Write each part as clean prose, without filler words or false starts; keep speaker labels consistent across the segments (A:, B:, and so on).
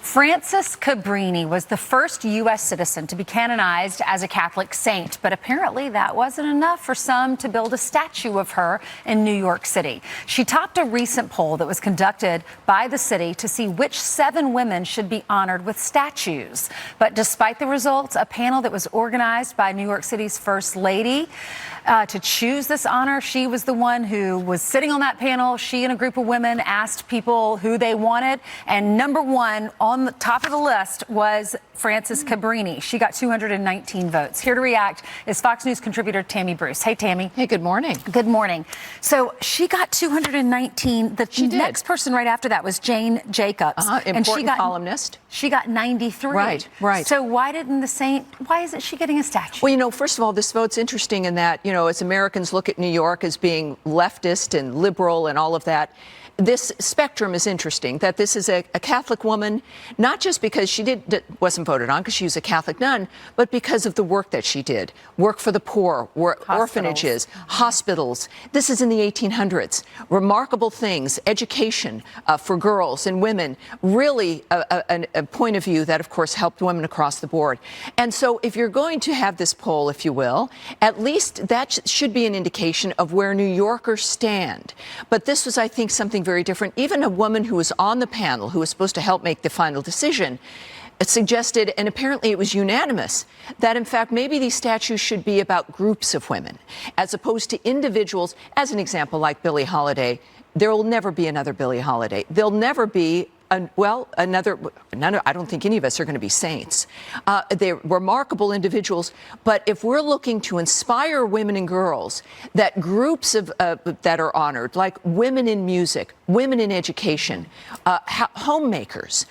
A: Frances Cabrini was the first U.S. citizen to be canonized as a Catholic saint, but apparently that wasn't enough for some to build a statue of her in New York City. She topped a recent poll that was conducted by the city to see which 7 women should be honored with statues. But despite the results, a panel that was organized by New York City's First Lady to choose this honor, she was the one who was sitting on that panel. She and a group of women asked people who they wanted, and number 1 on the top of the list was Frances Cabrini. She got 219 votes. Here to react is Fox News contributor Tammy Bruce. Hey, Tammy.
B: Hey, good morning.
A: Good morning. So she got 219. The next person right after that was Jane Jacobs.
B: Important columnist.
A: She got 93.
B: Right.
A: So why isn't she getting a statue?
B: Well, first of all, this vote's interesting in that, as Americans look at New York as being leftist and liberal and all of that, this spectrum is interesting, that this is a Catholic woman, not just because she wasn't voted on because she was a Catholic nun, but because of the work that she did. Work for the poor, orphanages, hospitals. This is in the 1800s. Remarkable things, education for girls and women, really a point of view that, of course, helped women across the board. And so if you're going to have this poll, if you will, at least that should be an indication of where New Yorkers stand. But this was, I think, something very different. Even a woman who was on the panel, who was supposed to help make the final decision, suggested, and apparently it was unanimous, that in fact maybe these statues should be about groups of women as opposed to individuals. As an example, like Billie Holiday, there will never be another Billie Holiday. There'll never be another. I don't think any of us are going to be saints. They're remarkable individuals. But if we're looking to inspire women and girls, that groups of that are honored, like women in music, women in education, homemakers,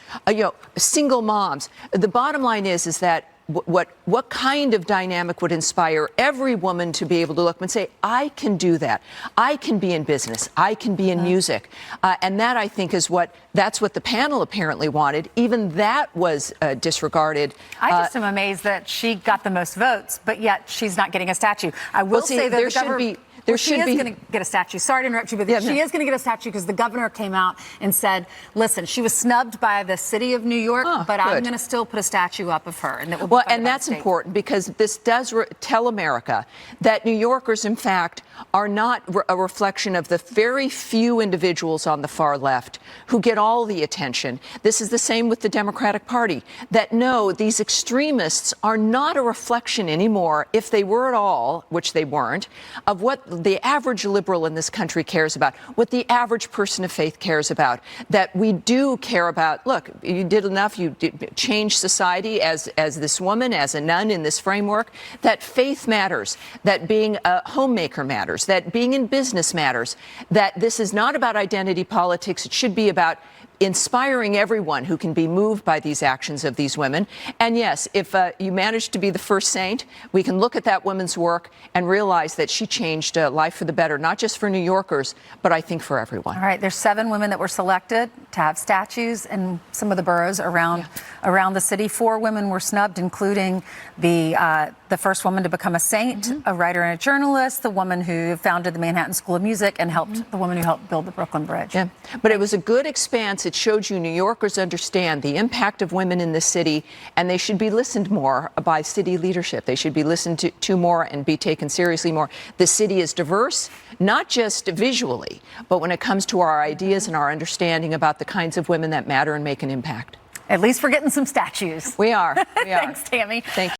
B: single moms. The bottom line is that what kind of dynamic would inspire every woman to be able to look and say, I can do that. I can be in business. I can be in music. And that, I think, that's what the panel apparently wanted. Even that was disregarded.
A: I just am amazed that she got the most votes, but yet she's not getting a statue. I will say that she is going to get a statue. Sorry to interrupt you, but she is going to get a statue because the governor came out and said, listen, she was snubbed by the city of New York, but I'm going to still put a statue up of her. And
B: that's important because this does tell America that New Yorkers, in fact, are not a reflection of the very few individuals on the far left who get all the attention. This is the same with the Democratic Party, that no, these extremists are not a reflection anymore, if they were at all, which they weren't, of what the average liberal in this country cares about, what the average person of faith cares about, that we do care about. Look, you did enough, you changed society as this woman, as a nun in this framework, that faith matters, that being a homemaker matters, that being in business matters, that this is not about identity politics. It should be about inspiring everyone who can be moved by these actions of these women. And yes, if you manage to be the first saint, we can look at that woman's work and realize that she changed life for the better, not just for New Yorkers, but I think for everyone.
A: All right, there's 7 women that were selected to have statues in some of the boroughs around the city. 4 women were snubbed, including the first woman to become a saint, a writer and a journalist, the woman who founded the Manhattan School of Music, and the woman who helped build the Brooklyn Bridge.
B: Yeah, but it was a good expanse. It showed you New Yorkers understand the impact of women in this city, and they should be listened more by city leadership. They should be listened to more and be taken seriously more. The city is diverse, not just visually, but when it comes to our ideas and our understanding about the kinds of women that matter and make an impact.
A: At least we're getting some statues.
B: We are.
A: Thanks, Tammy.
B: Thank you.